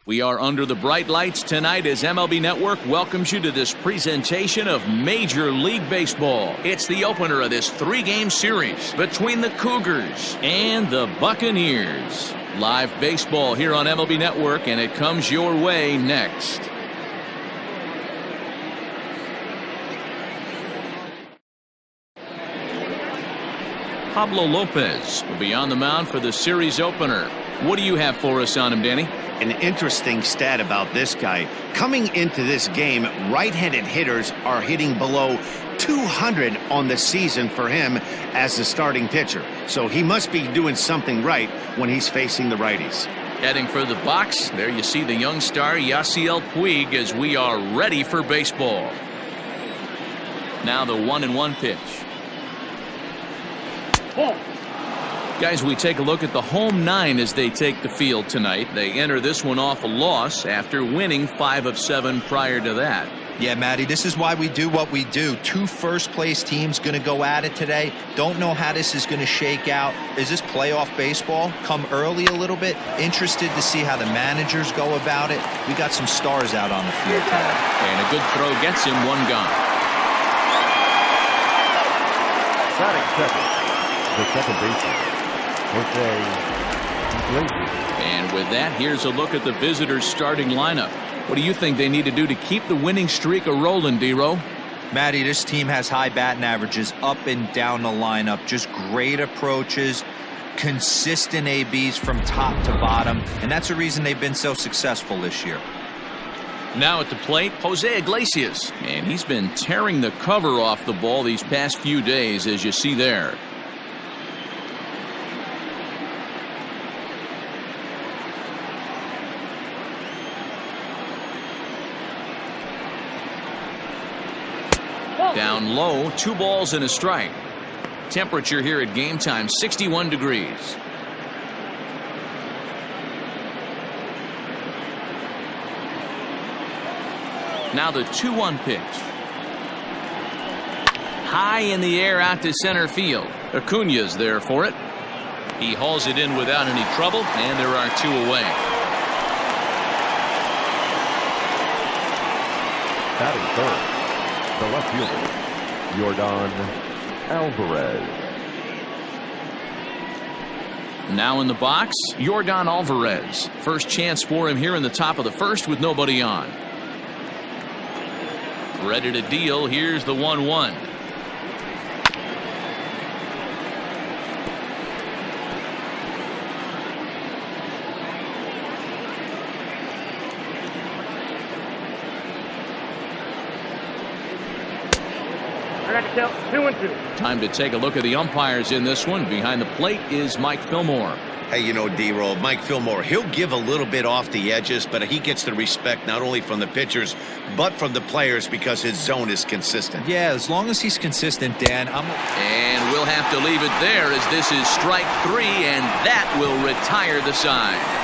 We are under the bright lights tonight as MLB Network welcomes you to this presentation of Major League Baseball. It's the opener of this 3-game series between the Cougars and the Buccaneers. Live baseball here on MLB Network, and it comes your way next. Pablo Lopez will be on the mound for the series opener. What do you have for us on him, Danny? An interesting stat about this guy. Coming into this game, right-handed hitters are hitting below 200 on the season for him as the starting pitcher. So he must be doing something right when he's facing the righties. Heading for the box, there you see the young star Yasiel Puig as we are ready for baseball. Now the 1-1 pitch. Guys, we take a look at the home 9 as they take the field tonight. They enter this one off a loss after winning 5 of 7 prior to that. Yeah, Matty, this is why we do what we do. 2 first-place teams going to go at it today. Don't know how this is going to shake out. Is this playoff baseball? Come early a little bit. Interested to see how the managers go about it. We got some stars out on the field tonight. And a good throw gets him, 1 gone. Batting second, the second baseman, and with that, here's a look at the visitors' starting lineup. What do you think they need to do to keep the winning streak a-rolling, D-Row? Matty, this team has high batting averages up and down the lineup. Just great approaches, consistent ABs from top to bottom, and that's the reason they've been so successful this year. Now at the plate, Jose Iglesias. And he's been tearing the cover off the ball these past few days, as you see there. Down low, 2 balls and a strike. Temperature here at game time, 61 degrees. Now the 2-1 pitch. High in the air out to center field. Acuña's there for it. He hauls it in without any trouble, and there are 2 away. batting third, the left fielder, Yordan Alvarez. Now in the box, Yordan Alvarez. First chance for him here in the top of the first with nobody on. Ready to deal. Here's the 1-1. Count 2-2. Time to take a look at the umpires in this one. Behind the plate is Mike Fillmore. Hey, you know, D-Roll, Mike Fillmore, he'll give a little bit off the edges, but he gets the respect not only from the pitchers, but from the players because his zone is consistent. Yeah, as long as he's consistent, Dan. And we'll have to leave it there as this is strike 3, and that will retire the side.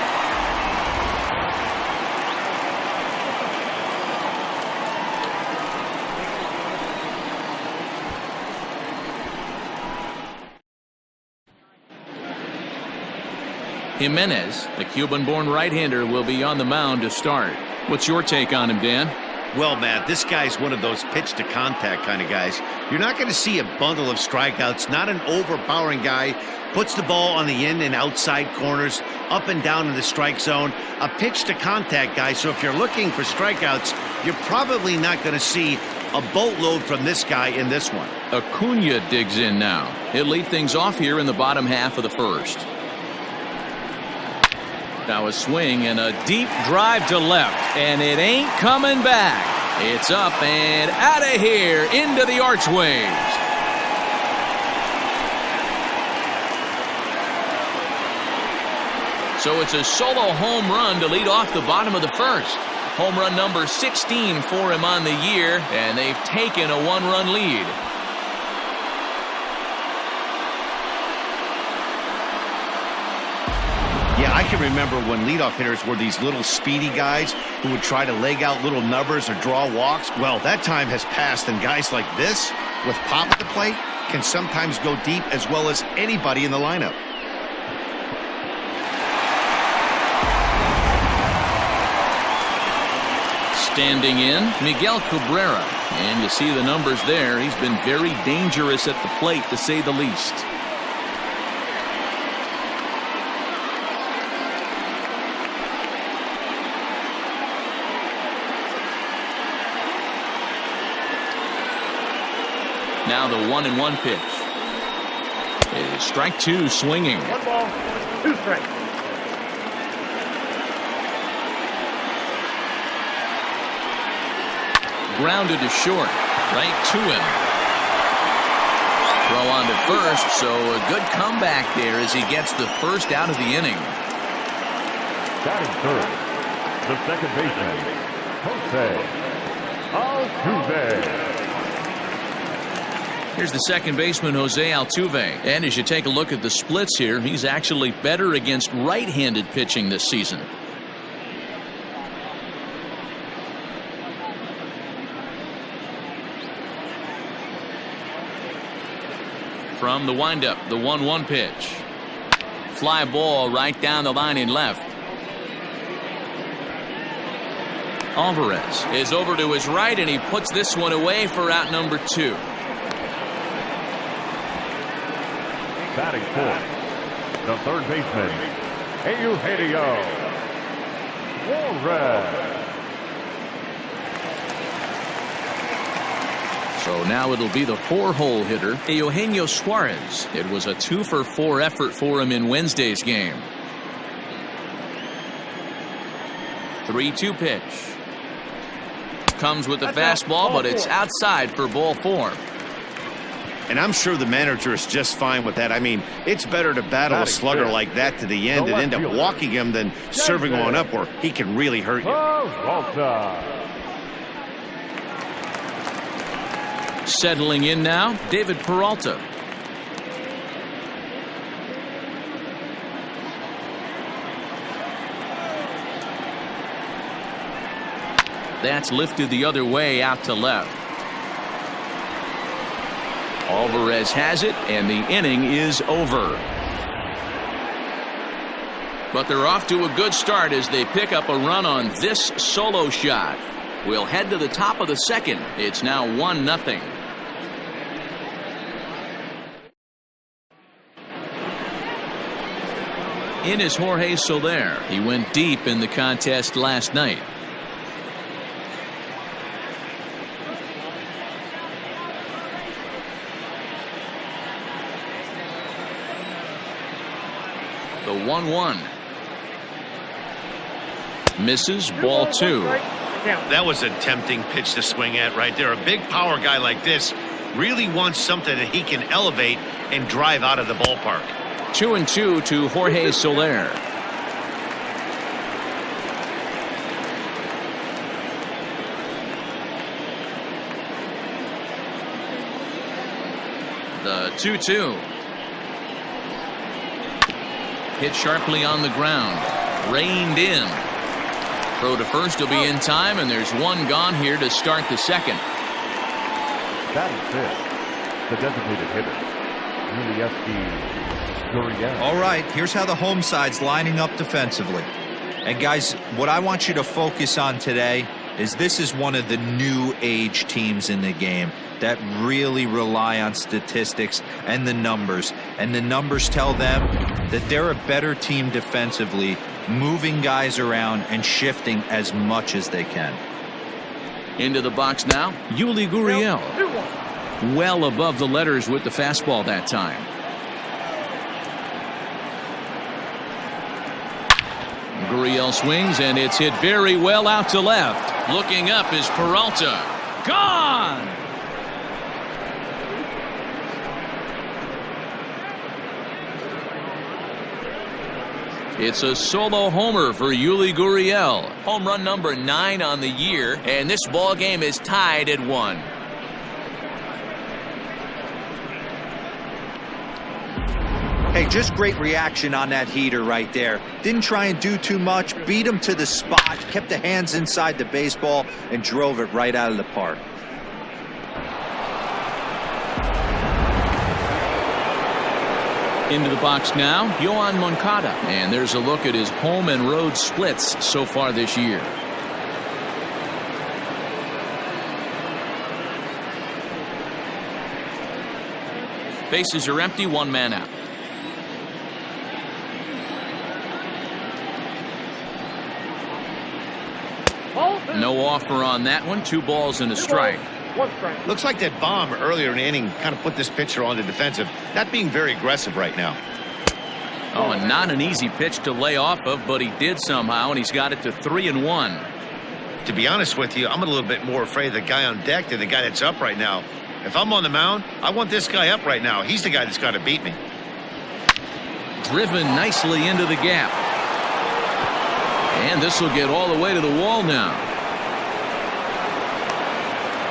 Jimenez, the Cuban-born right-hander, will be on the mound to start. What's your take on him, Dan? Well, Matt, this guy's one of those pitch-to-contact kind of guys. You're not going to see a bundle of strikeouts, not an overpowering guy. Puts the ball on the in and outside corners, up and down in the strike zone. A pitch-to-contact guy, so if you're looking for strikeouts, you're probably not going to see a boatload from this guy in this one. Acuña digs in now. He'll lead things off here in the bottom half of the first. Now a swing and a deep drive to left, and it ain't coming back. It's up and out of here into the archways. So it's a solo home run to lead off the bottom of the first. Home run number 16 for him on the year, and they've taken a 1-run lead. Yeah, I can remember when leadoff hitters were these little speedy guys who would try to leg out little numbers or draw walks. Well, that time has passed, and guys like this, with pop at the plate, can sometimes go deep as well as anybody in the lineup. Standing in, Miguel Cabrera. And you see the numbers there. He's been very dangerous at the plate, to say the least. Now the 1-1 pitch. It is strike two, swinging. 1 ball, 2 strikes. Grounded to short, right to him. Throw on to first, so a good comeback there as he gets the first out of the inning. Batting third, the second baseman, Jose Altuve. Here's the second baseman, Jose Altuve. And as you take a look at the splits here, he's actually better against right-handed pitching this season. From the windup, the 1-1 pitch. Fly ball right down the line in left. Alvarez is over to his right, and he puts this one away for out number 2. Batting fourth, the third baseman, Eugenio Suarez. So now it'll be the 4-hole hitter, Eugenio Suarez. It was a 2-for-4 effort for him in Wednesday's game. 3-2 pitch. Comes with the fastball, but it's outside for ball 4. And I'm sure the manager is just fine with that. I mean, it's better to battle a slugger like that to the end and end up walking him than serving one up where he can really hurt you. Settling in now, David Peralta. That's lifted the other way out to left. Alvarez has it, and the inning is over. But they're off to a good start as they pick up a run on this solo shot. We'll head to the top of the second. It's now 1-0. In is Jorge Soler. He went deep in the contest last night. The 1-1. Misses, ball 2. That was a tempting pitch to swing at right there. A big power guy like this really wants something that he can elevate and drive out of the ballpark. 2-2 to Jorge Soler. The 2-2. Hit sharply on the ground. Reined in. Throw to first will be in time, and there's one gone here to start the second. Batting fifth, the designated hitter, Guriel. All right, here's how the home side's lining up defensively. And guys, what I want you to focus on today is this is one of the new age teams in the game that really rely on statistics and the numbers. And the numbers tell them that they're a better team defensively, moving guys around and shifting as much as they can. Into the box now, Yuli Gurriel. Well above the letters with the fastball that time. Gurriel swings, and it's hit very well out to left. Looking up is Peralta. Gone! It's a solo homer for Yuli Gurriel. Home run number 9 on the year, and this ball game is tied at 1. Hey, just great reaction on that heater right there. Didn't try and do too much, beat him to the spot, kept the hands inside the baseball, and drove it right out of the park. Into the box now, Yohan Moncada. And there's a look at his home and road splits so far this year. Bases are empty, one man out. No offer on that one. 2 balls and a strike. 1 strike. Looks like that bomb earlier in the inning kind of put this pitcher on the defensive. Not being very aggressive right now. Oh, and not an easy pitch to lay off of, but he did somehow, and he's got it to 3-1. To be honest with you, I'm a little bit more afraid of the guy on deck than the guy that's up right now. If I'm on the mound, I want this guy up right now. He's the guy that's got to beat me. Driven nicely into the gap. And this will get all the way to the wall now.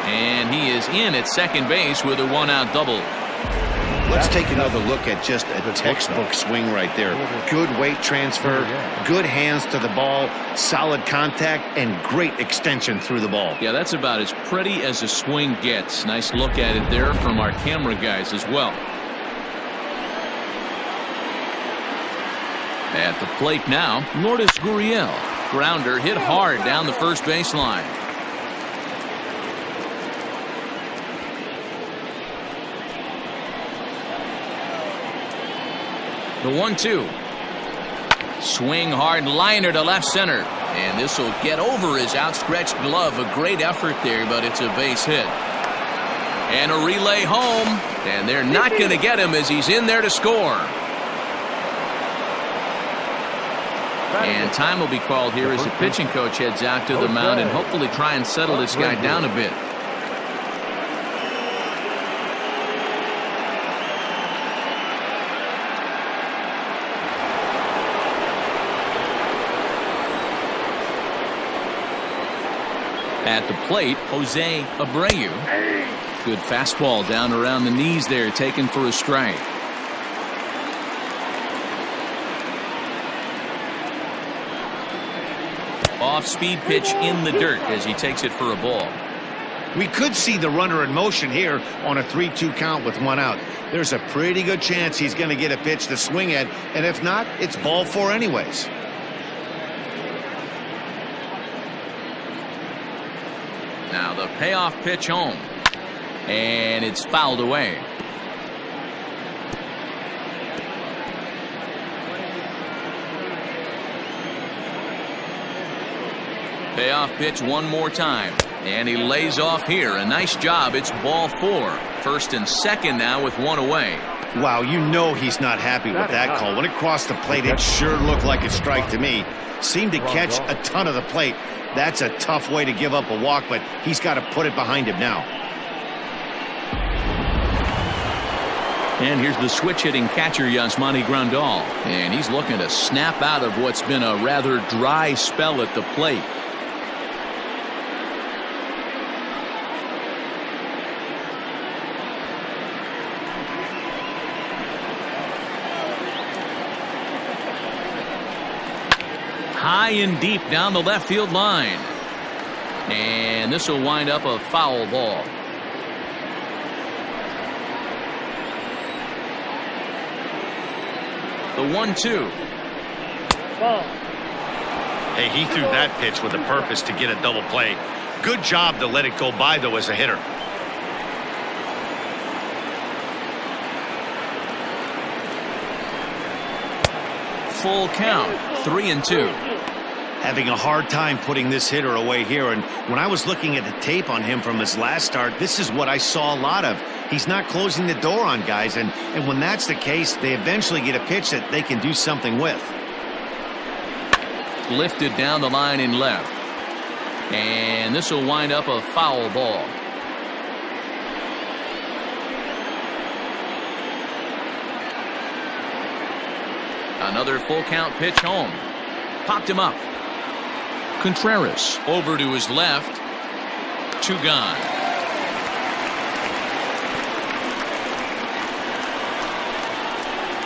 And he is in at second base with a 1-out double. Let's take another look at just a textbook swing right there. Good weight transfer, good hands to the ball, solid contact, and great extension through the ball. Yeah, that's about as pretty as a swing gets. Nice look at it there from our camera guys as well. At the plate now, Lourdes Gurriel. Grounder hit hard down the first baseline. The 1-2. Swing hard liner to left center. And this will get over his outstretched glove. A great effort there, but it's a base hit. And a relay home. And they're not going to get him as he's in there to score. And time will be called here as the pitching coach heads out to the mound and hopefully try and settle this guy down a bit. At the plate, Jose Abreu. Good fastball down around the knees there, taken for a strike. Off-speed pitch in the dirt as he takes it for a ball. We could see the runner in motion here on a 3-2 count with 1 out. There's a pretty good chance he's going to get a pitch to swing at, and if not, it's ball 4 anyways. Now the payoff pitch home. And it's fouled away. Payoff pitch one more time. And he lays off here. A nice job. It's ball 4. First and second now with 1 away. Wow, you know he's not happy with that call. When it crossed the plate, it sure looked like a strike to me. Seemed to catch a ton of the plate. That's a tough way to give up a walk, but he's got to put it behind him now. And here's the switch-hitting catcher, Yasmani Grandal. And he's looking to snap out of what's been a rather dry spell at the plate. High and deep down the left field line. And this will wind up a foul ball. The 1-2. Ball. Hey, he threw that pitch with a purpose to get a double play. Good job to let it go by, though, as a hitter. Full count. 3-2. Having a hard time putting this hitter away here, and when I was looking at the tape on him from his last start, this is what I saw a lot of. He's not closing the door on guys, and when that's the case, they eventually get a pitch that they can do something with. Lifted down the line in left. And this will wind up a foul ball. Another full count pitch home. Popped him up. Contreras over to his left. 2 gone.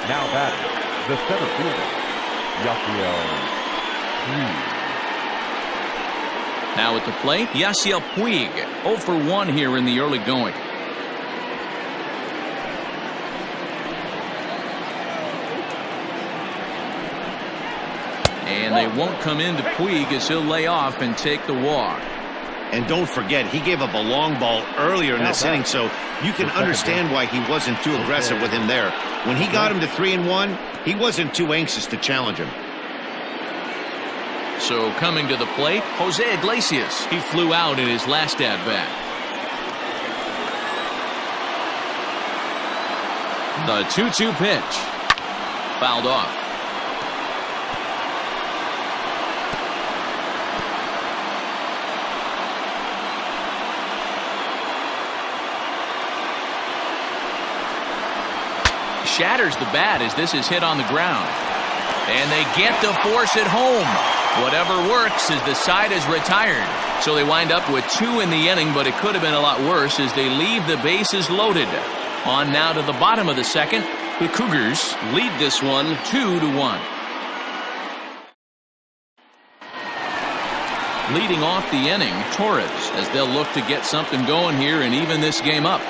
Now batting, the center fielder, Yasiel Puig. Now at the plate, Yasiel Puig. 0 for 1 here in the early going. And they won't come into Puig as he'll lay off and take the walk. And don't forget, he gave up a long ball earlier in this inning, so you can understand why he wasn't too aggressive with him there. When he got him to 3-1, he wasn't too anxious to challenge him. So coming to the plate, Jose Iglesias. He flew out in his last at-bat. The 2-2 pitch. Fouled off. Shatters the bat as this is hit on the ground. And they get to force it home. Whatever works as the side is retired. So they wind up with 2 in the inning, but it could have been a lot worse as they leave the bases loaded. On now to the bottom of the second. The Cougars lead this one 2-1. Leading off the inning, Torres, as they'll look to get something going here and even this game up.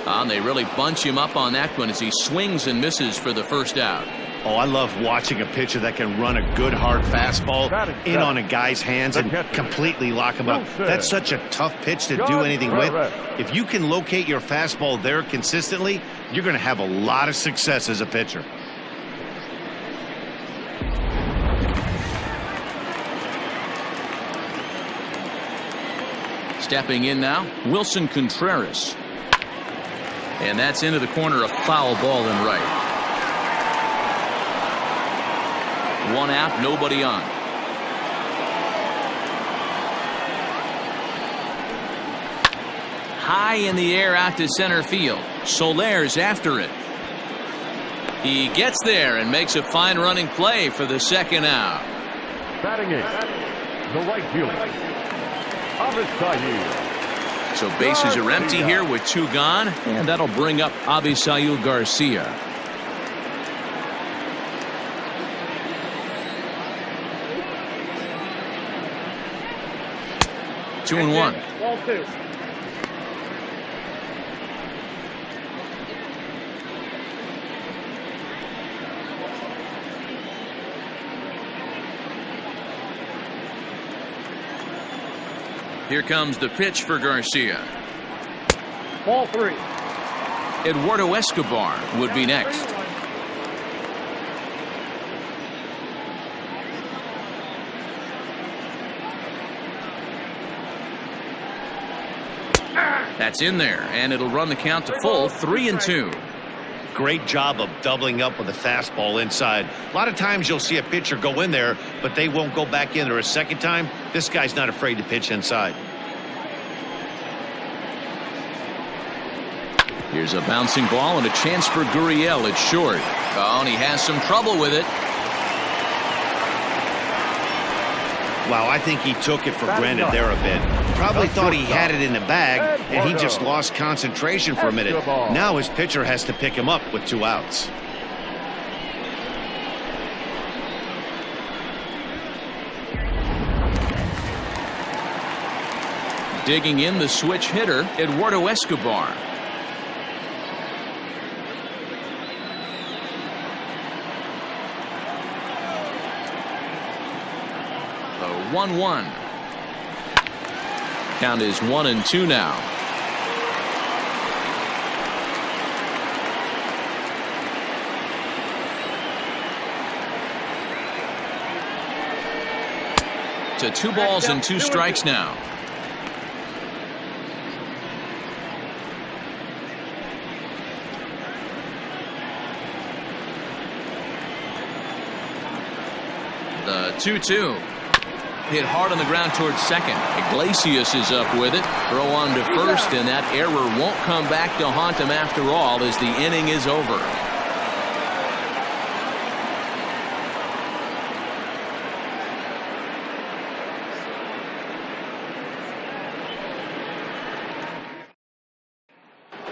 And they really bunch him up on that one as he swings and misses for the first out. Oh, I love watching a pitcher that can run a good hard fastball in on a guy's hands and completely lock him up. That's such a tough pitch to do anything with. If you can locate your fastball there consistently, you're going to have a lot of success as a pitcher. Stepping in now, Wilson Contreras. And that's into the corner, a foul ball and right. 1 out, nobody on. High in the air out to center field. Soler's after it. He gets there and makes a fine running play for the second out. Batting in, the right fielder, Avisayu. So bases are empty here with 2 gone, and that'll bring up Avisayu Garcia. Two and one. Ball 2. Here comes the pitch for Garcia. Ball 3. Eduardo Escobar would be next. That's in there, and it'll run the count to full, 3-2. Great job of doubling up with a fastball inside. A lot of times you'll see a pitcher go in there, but they won't go back in there a second time. This guy's not afraid to pitch inside. Here's a bouncing ball and a chance for Gurriel. It's short. Oh, and he has some trouble with it. Wow, I think he took it for granted there a bit. Probably thought he had it in the bag, and he just lost concentration for a minute. Now his pitcher has to pick him up with 2 outs. Digging in the switch hitter, Eduardo Escobar. The 1-1. Count is 1-2 now. To 2 balls and 2 strikes now. The 2-2. Hit hard on the ground towards second. Iglesias is up with it. Throw on to first, and that error won't come back to haunt him after all as the inning is over.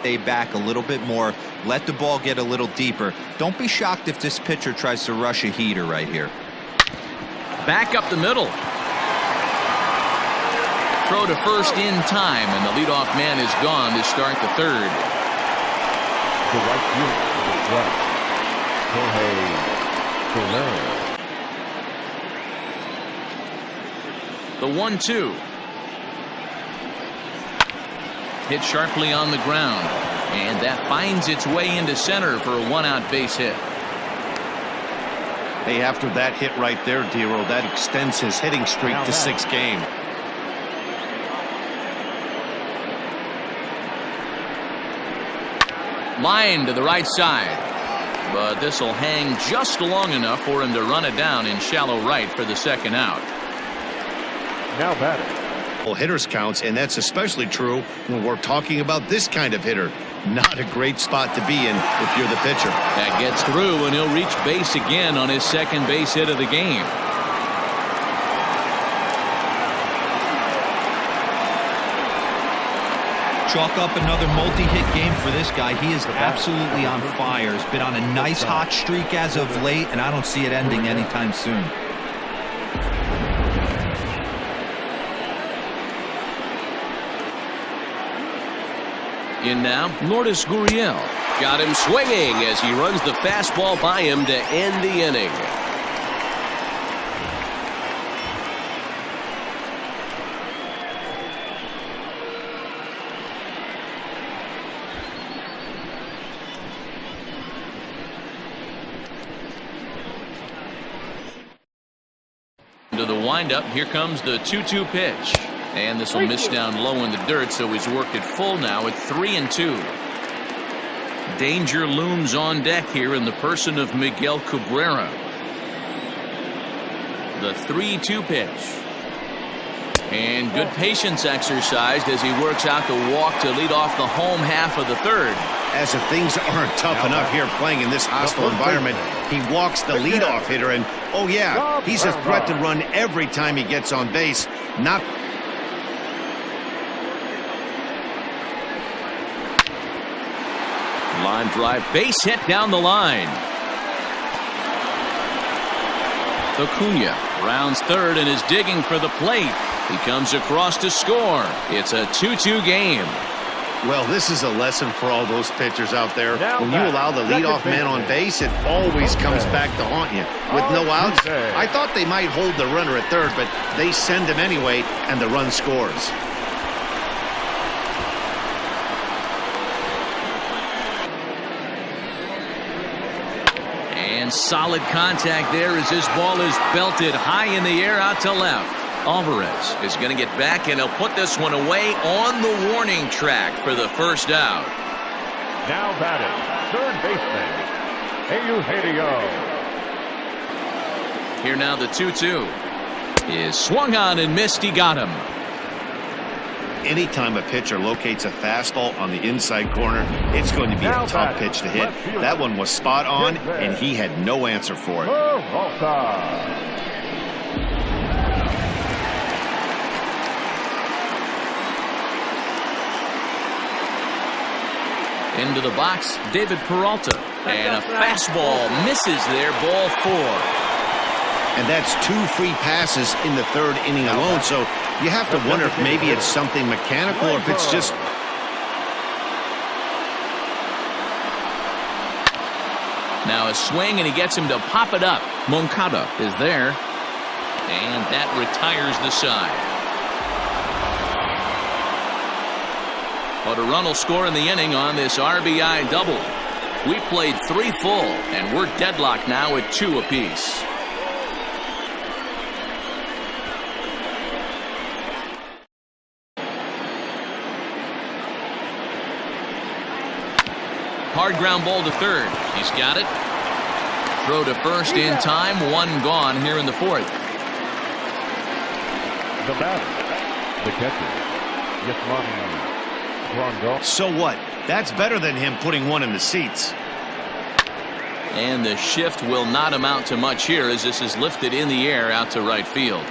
Stay back a little bit more. Let the ball get a little deeper. Don't be shocked if this pitcher tries to rush a heater right here. Back up the middle. Throw to first in time, and the leadoff man is gone to start the third. The right fielder is right. Jorge Soler. The 1-2. Hit sharply on the ground, and that finds its way into center for a one-out base hit. Hey, after that hit right there, Dero, that extends his hitting streak to 6 games. Line to the right side, but this will hang just long enough for him to run it down in shallow right for the second out. Now batting. Well, hitters counts, and that's especially true when we're talking about this kind of hitter. Not a great spot to be in if you're the pitcher. That gets through, and he'll reach base again on his second base hit of the game. Chalk up another multi-hit game for this guy. He is absolutely on fire. He's been on a nice hot streak as of late, and I don't see it ending anytime soon. In now, Lourdes Gurriel. Got him swinging as he runs the fastball by him to end the inning. To the windup, here comes the 2-2 pitch. And this will miss down low in the dirt, so he's worked it full now at 3-2. Danger looms on deck here in the person of Miguel Cabrera. The 3-2 pitch. And good patience exercised as he works out the walk to lead off the home half of the third. As if things aren't tough enough here playing in this hostile environment, he walks the leadoff hitter, and oh yeah, he's a threat to run every time he gets on base. Not line drive, base hit down the line. Acuna rounds third and is digging for the plate. He comes across to score. It's a 2-2 game. Well, this is a lesson for all those pitchers out there. When you allow the leadoff man on base, it always comes back to haunt you. With no outs, I thought they might hold the runner at third, but they send him anyway, and the run scores. And solid contact there as this ball is belted high in the air out to left. Alvarez is going to get back, and he'll put this one away on the warning track for the first out. Now batting, third baseman, Eugenio. Here now the 2-2 is swung on and missed. He got him. Anytime a pitcher locates a fastball on the inside corner, it's going to be a tough pitch to hit. That one was spot on, and he had no answer for it. Into the box, David Peralta, and a fastball misses there, ball 4. And that's 2 free passes in the third inning alone, so you have to wonder if maybe it's something mechanical or if it's just... Now a swing, and he gets him to pop it up. Moncada is there, and that retires the side. But a run will score in the inning on this RBI double. We played 3 full, and we're deadlocked now at 2 apiece. Hard ground ball to third. He's got it. Throw to first in time. 1 gone here in the 4th. The batter, the catcher, Yasmani. So what? That's better than him putting one in the seats. And the shift will not amount to much here as this is lifted in the air out to right field.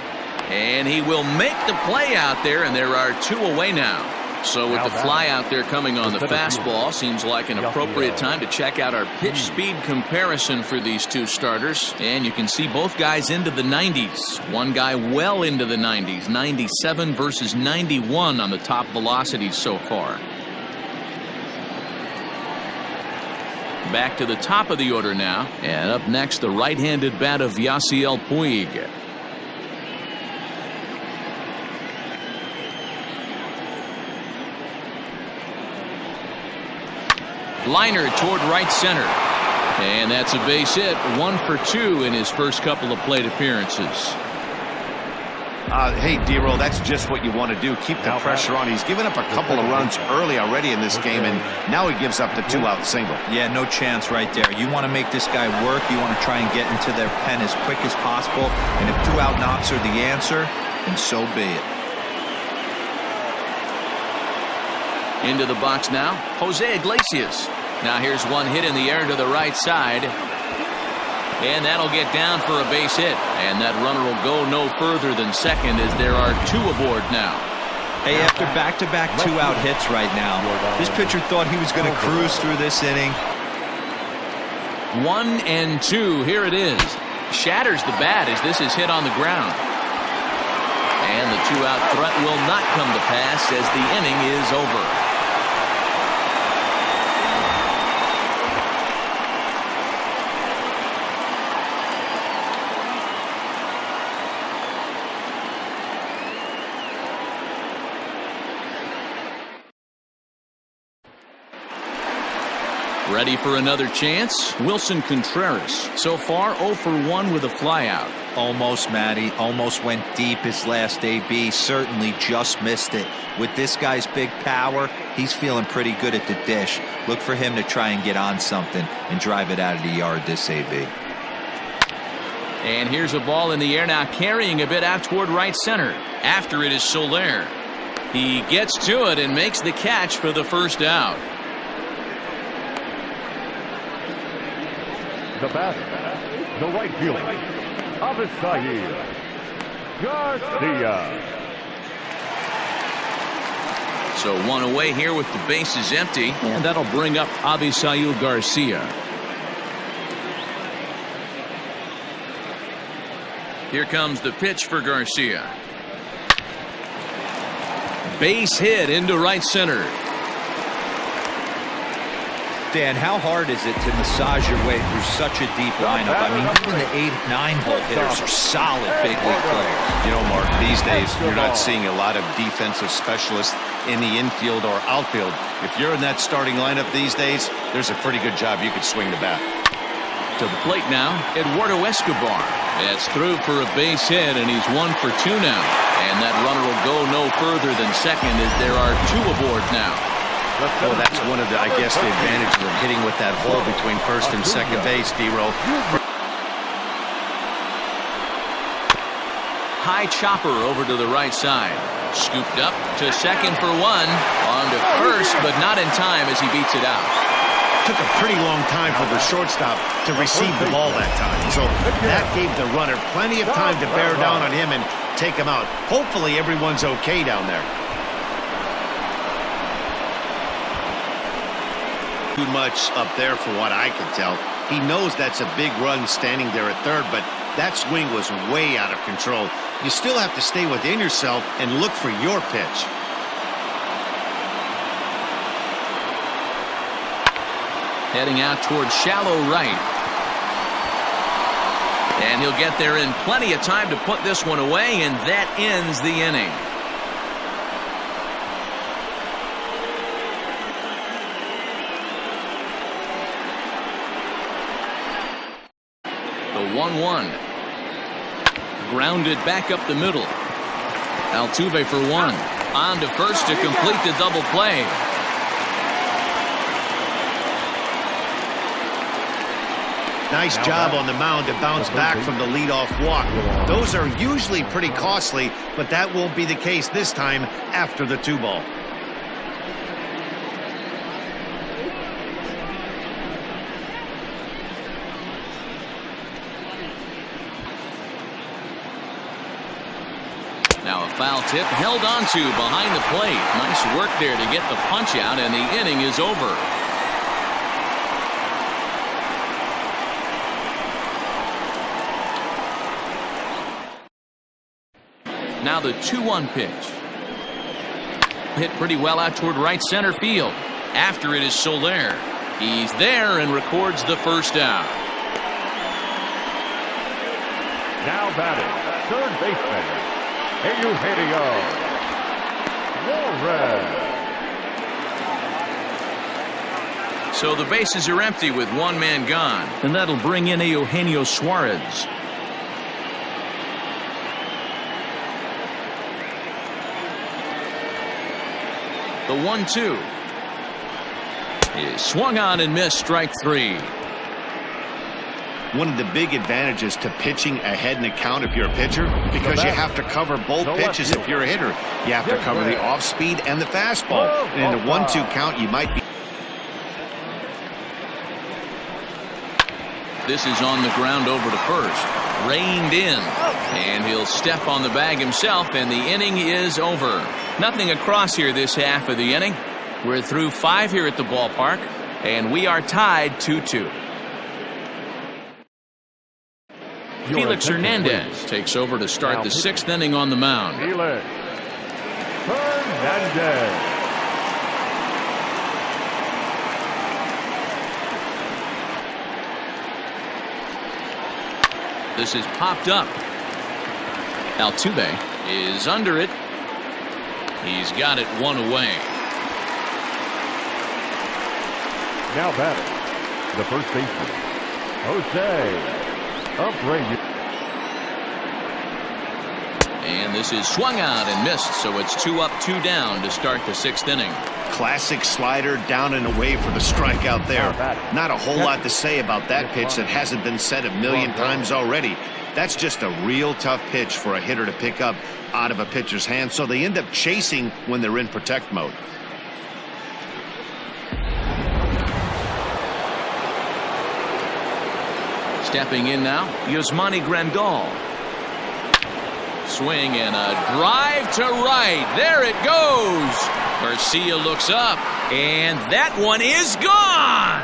And he will make the play out there, and there are 2 away now. So with the fly out there coming on the fastball, seems like an appropriate time to check out our pitch speed comparison for these two starters. And you can see both guys into the 90s. One guy well into the 90s, 97 versus 91 on the top velocities so far. Back to the top of the order now. And up next, the right-handed bat of Yasiel Puig. Liner toward right center. And that's a base hit. 1 for 2 in his first couple of plate appearances. Hey, D-Roll, that's just what you want to do. Keep the pressure on. He's given up a couple of runs early already in this game, and now he gives up the 2-out single. Yeah, no chance right there. You want to make this guy work. You want to try and get into their pen as quick as possible. And if 2-out knocks are the answer, then so be it. Into the box now, Jose Iglesias. Now here's one hit in the air to the right side. And that'll get down for a base hit. And that runner will go no further than second as there are 2 aboard now. Hey, after back-to-back 2-out hits right now, this pitcher thought he was going to cruise through this inning. 1-2. Here it is. Shatters the bat as this is hit on the ground. And the 2-out threat will not come to pass as the inning is over. Ready for another chance? Wilson Contreras. So far 0 for 1 with a flyout. Almost, Matty. Almost went deep his last AB. Certainly just missed it. With this guy's big power, he's feeling pretty good at the dish. Look for him to try and get on something and drive it out of the yard this AB. And here's a ball in the air now, carrying a bit out toward right center. After it is Soler. He gets to it and makes the catch for the first out. The batter, the right fielder, Avisail Garcia. So 1 away here with the bases empty, and that'll bring up Avisail Garcia. Here comes the pitch for Garcia. Base hit into right center. Dan, how hard is it to massage your way through such a deep lineup? I mean, even the 8, 9-hole hitters are solid big league players. You know, Mark, these days you're not seeing a lot of defensive specialists in the infield or outfield. If you're in that starting lineup these days, there's a pretty good job you could swing the bat. To the plate now, Eduardo Escobar. That's through for a base hit, and he's 1 for 2 now. And that runner will go no further than second as there are 2 aboard now. Well, that's one of the, I guess, the advantages of hitting with that hole between first and second base, D-Roll. High chopper over to the right side. Scooped up to second for 1. On to first, but not in time as he beats it out. Took a pretty long time for the shortstop to receive the ball that time. So that gave the runner plenty of time to bear down on him and take him out. Hopefully everyone's okay down there. Too much up there for what I can tell. He knows that's a big run standing there at third, but that swing was way out of control. You still have to stay within yourself and look for your pitch. Heading out towards shallow right. And he'll get there in plenty of time to put this one away, and that ends the inning. The 1-1. Grounded back up the middle. Altuve for 1. On to first to complete the double play. Nice job on the mound to bounce back from the leadoff walk. Those are usually pretty costly, but that won't be the case this time after the 2-ball. Now a foul tip held onto behind the plate. Nice work there to get the punch out, and the inning is over. Now the 2-1 pitch. Hit pretty well out toward right center field. After it is Soler. He's there and records the first out. Now batting, third baseman, Eugenio Suarez. So the bases are empty with one man gone, and that'll bring in Eugenio Suarez. The 1-2 is swung on and missed, strike 3. One of the big advantages to pitching ahead in the count if you're a pitcher, because you have to cover both pitches if you're a hitter. You have to cover the off speed and the fastball. And in a 1-2 count, you might be. This is on the ground over to first. Reined in. And he'll step on the bag himself, and the inning is over. Nothing across here this half of the inning. We're through 5 here at the ballpark, and we are tied 2-2. Felix Hernandez takes over to start the 6th inning on the mound. Felix Hernandez. This is popped up. Altuve is under it. He's got it one away. Now batting, the first baseman, Jose Abreu. And this is swung out and missed, so it's 2 up, 2 down to start the 6th inning. Classic slider down and away for the strikeout there. Not a whole lot to say about that pitch that hasn't been said a million times already. That's just a real tough pitch for a hitter to pick up out of a pitcher's hand, so they end up chasing when they're in protect mode. Stepping in now, Yasmani Grandal. Swing and a drive to right. There it goes. Garcia looks up, and that one is gone.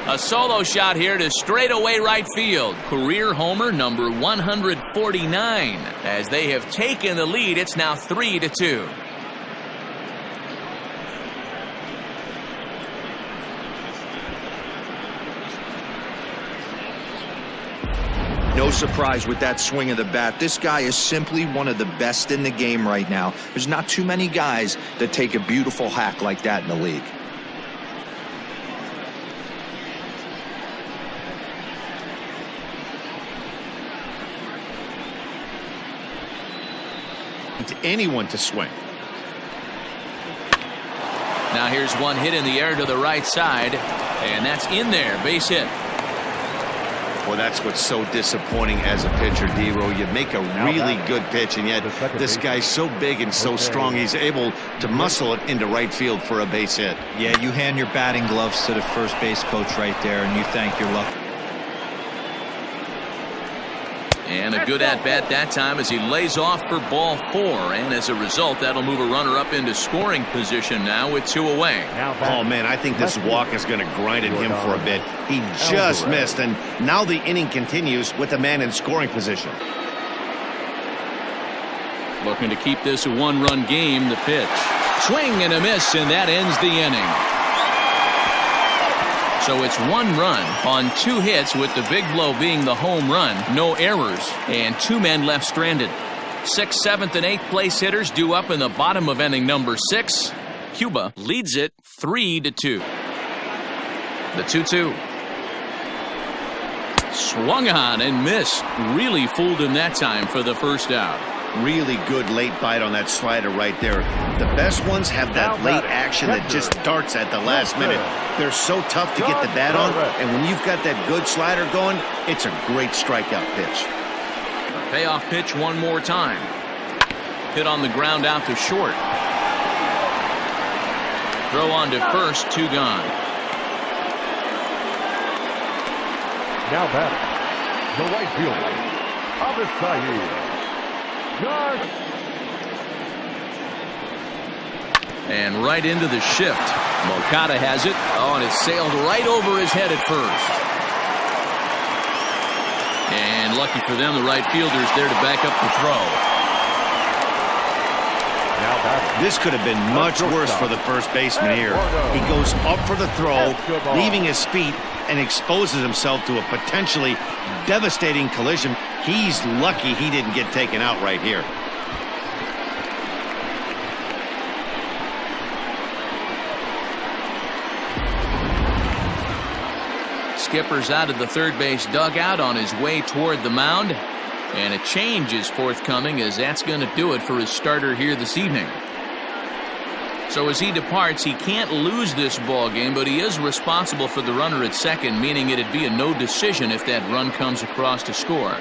A solo shot here to straightaway right field. Career homer number 149. As they have taken the lead, it's now 3-2. No surprise with that swing of the bat. This guy is simply one of the best in the game right now. There's not too many guys that take a beautiful hack like that in the league. To anyone to swing. Now here's one hit in the air to the right side, and that's in there. Base hit. Well, that's what's so disappointing as a pitcher, D-Row. You make a really good pitch, and yet this guy's so big and so strong, he's able to muscle it into right field for a base hit. Yeah, you hand your batting gloves to the first base coach right there, and you thank your luck. And a good at-bat that time as he lays off for ball 4. And as a result, that'll move a runner up into scoring position now with 2 away. Oh, man, I think this walk is going to grind at him for a bit. He just missed, and now the inning continues with the man in scoring position. Looking to keep this a 1-run game. The pitch. Swing and a miss, and that ends the inning. So it's 1 run on 2 hits, with the big blow being the home run. No errors, and 2 men left stranded. 6th, 7th, and 8th place hitters due up in the bottom of inning number 6. Cuba leads it 3-2. The 2-2. Swung on and missed. Really fooled him that time for the first out. Really good late bite on that slider right there. The best ones have that late action that just darts at the last minute. They're so tough to get the bat on, and when you've got that good slider going, it's a great strikeout pitch. Payoff pitch one more time. Hit on the ground out to short. Throw on to first, 2 gone. Now batting, the right fielder, Avisayi. And right into the shift. Moncada has it. Oh, and it sailed right over his head at first. And lucky for them, the right fielder's there to back up the throw. This could have been much worse for the first baseman here. He goes up for the throw, leaving his feet, and exposes himself to a potentially devastating collision. He's lucky he didn't get taken out right here. Skipper's out of the third base dugout on his way toward the mound. And a change is forthcoming, as that's going to do it for his starter here this evening. So as he departs, he can't lose this ball game, but he is responsible for the runner at second, meaning it'd be a no decision if that run comes across to score.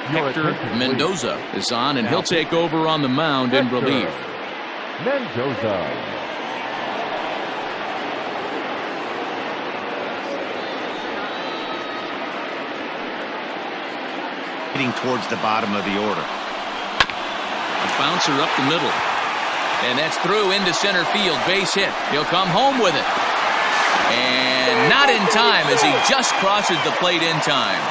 Hector Mendoza is on, and he'll take over on the mound in relief. Mendoza. Towards the bottom of the order. A bouncer up the middle. And that's through into center field. Base hit. He'll come home with it. And not in time, as he just crosses the plate in time.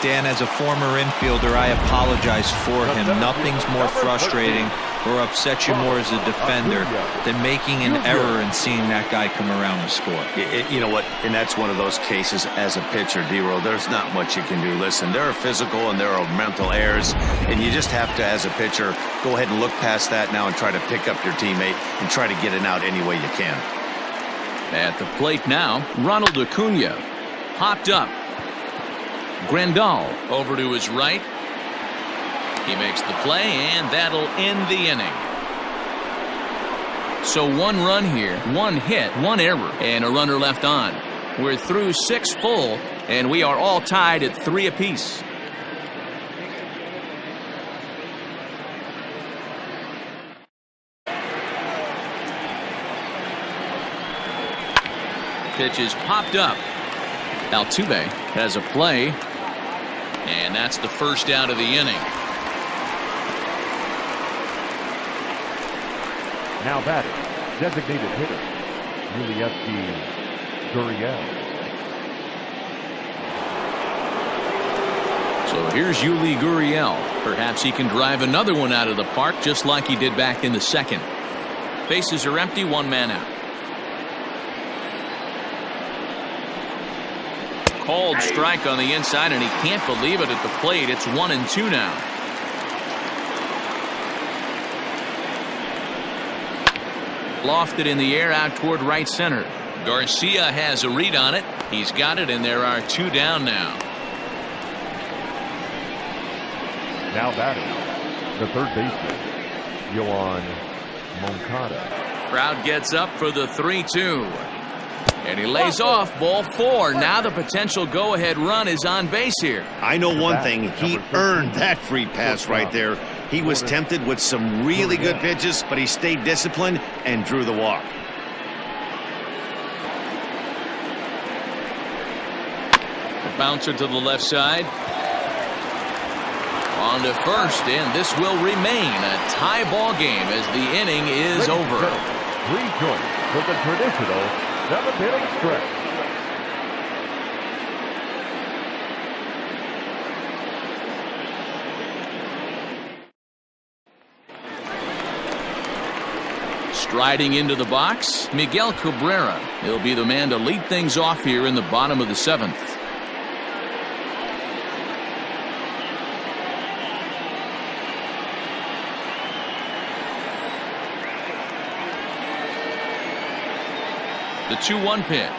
Dan, as a former infielder, I apologize for him. Nothing's more frustrating or upsets you more as a defender than making an error and seeing that guy come around to score. You know what? And that's one of those cases as a pitcher, D-Roll. There's not much you can do. Listen, there are physical and there are mental errors, and you just have to, as a pitcher, go ahead and look past that now and try to pick up your teammate and try to get it out any way you can. At the plate now, Ronald Acuna hopped up. Grandal over to his right. He makes the play, and that'll end the inning. So one run here, one hit, one error, and a runner left on. We're through 6 full, and we are all tied at 3 apiece. Pitch is popped up. Altuve has a play, and that's the first out of the inning. Now batting, designated hitter, Gurriel. So here's Yuli Gurriel. Perhaps he can drive another one out of the park just like he did back in the second. Bases are empty, 1 man out. Called strike on the inside, and he can't believe it at the plate. It's 1-2 now. Lofted in the air out toward right center. Garcia has a read on it. He's got it, and there are 2 down now. Now batting, the third baseman, Yohan Moncada. Crowd gets up for the 3-2. And he lays off, ball 4. Now the potential go-ahead run is on base here. I know one thing. He earned that free pass right there. He was tempted with some really good pitches, but he stayed disciplined and drew the walk. A bouncer to the left side. On to first, and this will remain a tie ball game as the inning is over. Rejoin with the traditional 7th inning stretch. Striding into the box, Miguel Cabrera. He'll be the man to lead things off here in the bottom of the 7th. The 2-1 pitch.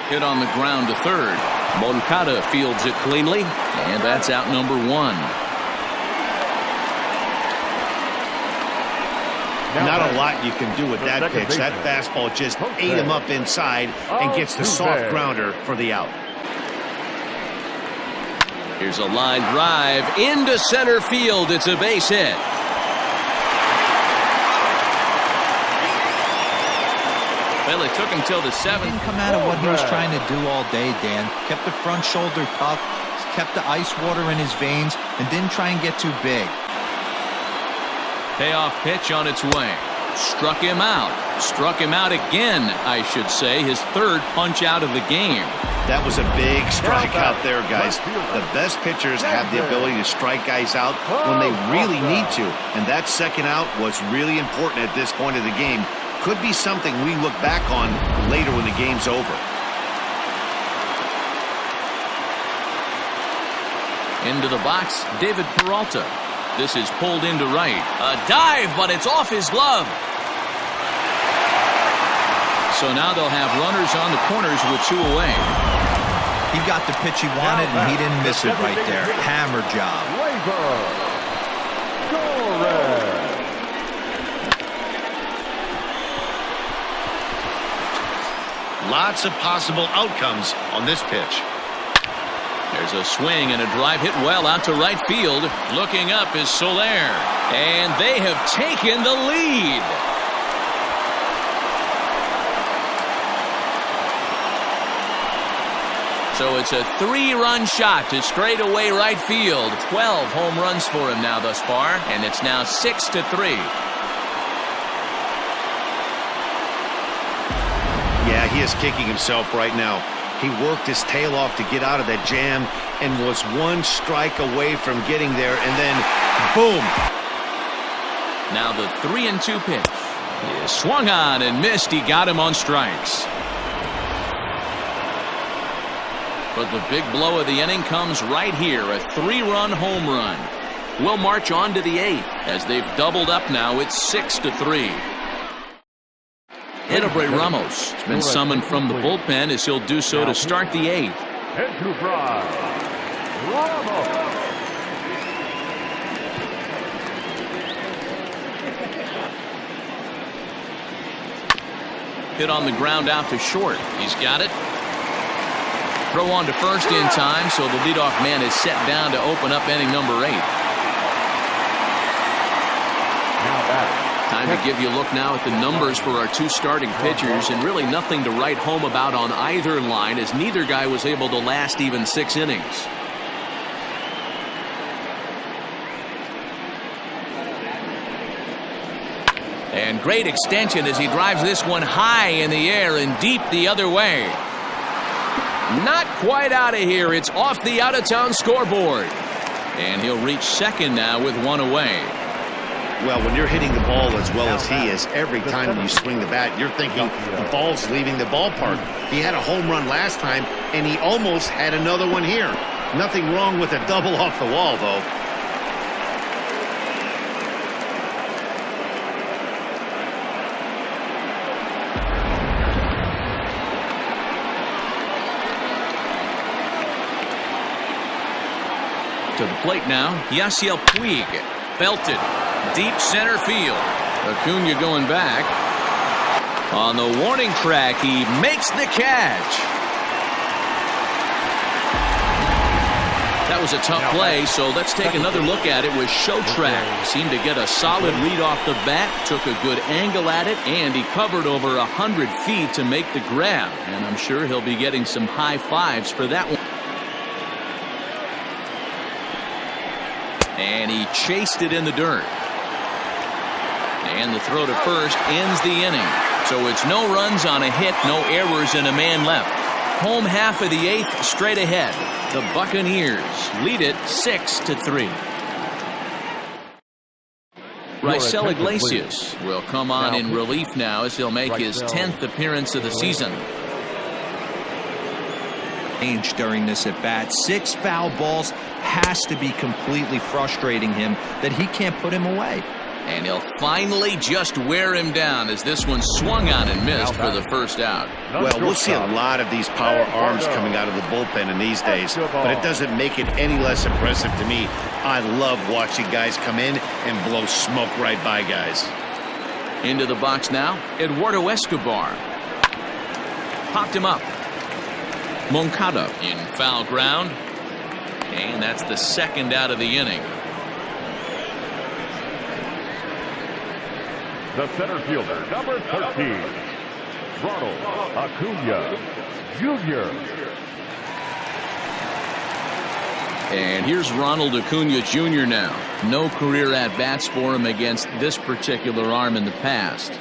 Hit on the ground to third. Moncada fields it cleanly, and that's out number 1. Not a lot you can do with that pitch. That fastball just ate him up inside and gets the soft grounder for the out. Here's a line drive into center field. It's a base hit. Well, it took him till the 7th. Didn't come out of what he was trying to do all day, Dan. Kept the front shoulder tucked, kept the ice water in his veins, and didn't try and get too big. Payoff pitch on its way. Struck him out. Struck him out again, I should say. His 3rd punch out of the game. That was a big strikeout there, guys. The best pitchers have the ability to strike guys out when they really need to. And that second out was really important at this point of the game. Could be something we look back on later when the game's over. Into the box, David Peralta. This is pulled into right. A dive, but it's off his glove. So now they'll have runners on the corners with 2 away. He got the pitch he wanted, and he didn't miss it right there. Hammer job. Lots of possible outcomes on this pitch. There's a swing and a drive hit well out to right field. Looking up is Soler. And they have taken the lead. So it's a 3-run shot to straightaway right field. 12 home runs for him now thus far. And it's now 6-3. Yeah, he is kicking himself right now. He worked his tail off to get out of that jam and was 1 strike away from getting there, and then boom. Now the 3-2 pitch. He swung on and missed. He got him on strikes. But the big blow of the inning comes right here. A 3-run home run. We'll march on to the 8th as they've doubled up now. It's 6-3. Edobre Ramos has been summoned from the bullpen as he'll do so to start the 8th. Hit on the ground out to short. He's got it. Throw on to first in time, so the leadoff man is set down to open up inning number 8. Time to give you a look now at the numbers for our 2 starting pitchers, and really nothing to write home about on either line, as neither guy was able to last even 6 innings. And great extension as he drives this one high in the air and deep the other way. Not quite out of here. It's off the out-of-town scoreboard. And he'll reach second now with 1 away. Well, when you're hitting the ball as well as he is, every time you swing the bat, you're thinking the ball's leaving the ballpark. He had a home run last time, and he almost had another one here. Nothing wrong with a double off the wall, though. To the plate now, Yasiel Puig. Belted. Deep center field. Acuna going back. On the warning track, he makes the catch. That was a tough play, so let's take another look at it with show track. Seemed to get a solid read off the bat, took a good angle at it, and he covered over 100 feet to make the grab. And I'm sure he'll be getting some high fives for that one. And he chased it in the dirt. And the throw to first ends the inning. So it's no runs on a hit, no errors, and a man left. Home half of the 8th straight ahead. The Buccaneers lead it 6-3. Raisel Iglesias will come on in relief now as he'll make his 10th appearance of the season. During this at bat, 6 foul balls has to be completely frustrating him that he can't put him away. And he'll finally just wear him down as this one swung on and missed for the first out. Well, we'll see a lot of these power arms coming out of the bullpen in these days, but it doesn't make it any less impressive to me. I love watching guys come in and blow smoke right by guys. Into the box now, Eduardo Escobar. Popped him up. Moncada in foul ground. And that's the second out of the inning. The center fielder, number 13, Ronald Acuna Jr. And here's Ronald Acuna Jr. now. No career at-bats for him against this particular arm in the past.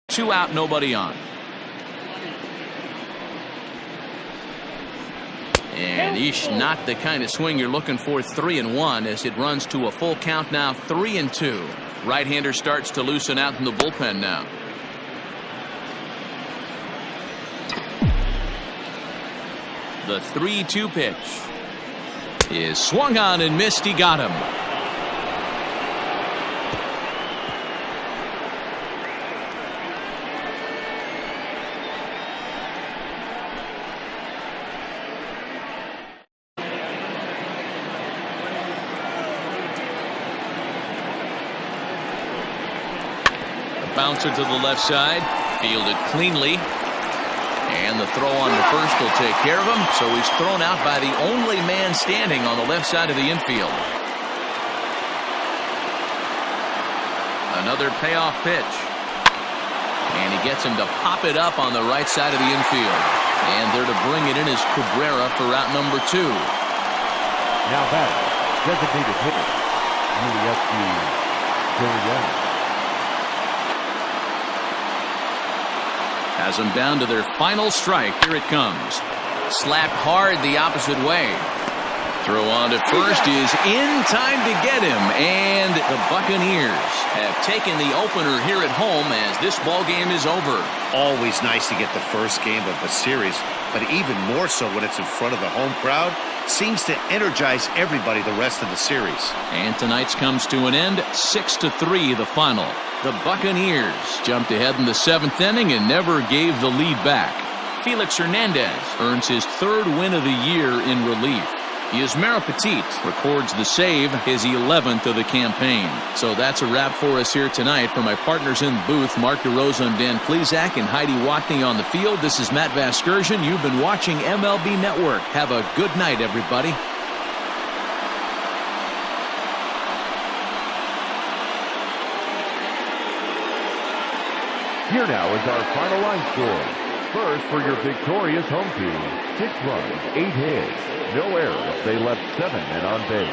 Two out, nobody on. And not the kind of swing you're looking for. 3-1 as it runs to a full count now. 3-2. Right-hander starts to loosen out in the bullpen now. The 3-2 pitch is swung on and missed. He got him. Bouncer to the left side, fielded cleanly, and the throw on the first will take care of him. So he's thrown out by the only man standing on the left side of the infield. Another payoff pitch, and he gets him to pop it up on the right side of the infield. And there to bring it in is Cabrera for route number 2. Now batting, designated hitter, USG Gurriel. Has them down to their final strike. Here it comes. Slapped hard the opposite way. Throw on to first is in time to get him. And the Buccaneers have taken the opener here at home as this ball game is over. Always nice to get the first game of a series, but even more so when it's in front of the home crowd. Seems to energize everybody the rest of the series. And tonight's comes to an end. 6-3 the final. The Buccaneers jumped ahead in the 7th inning and never gave the lead back. Felix Hernandez earns his 3rd win of the year in relief. Yusmeiro Petit records the save, his 11th of the campaign. So that's a wrap for us here tonight. For my partners in the booth, Mark DeRosa and Dan Plesac, and Heidi Watney on the field, this is Matt Vasgersian. You've been watching MLB Network. Have a good night, everybody. Here now is our final line score. First for your victorious home team, 6 runs, 8 hits, no errors. They left 7 men on base.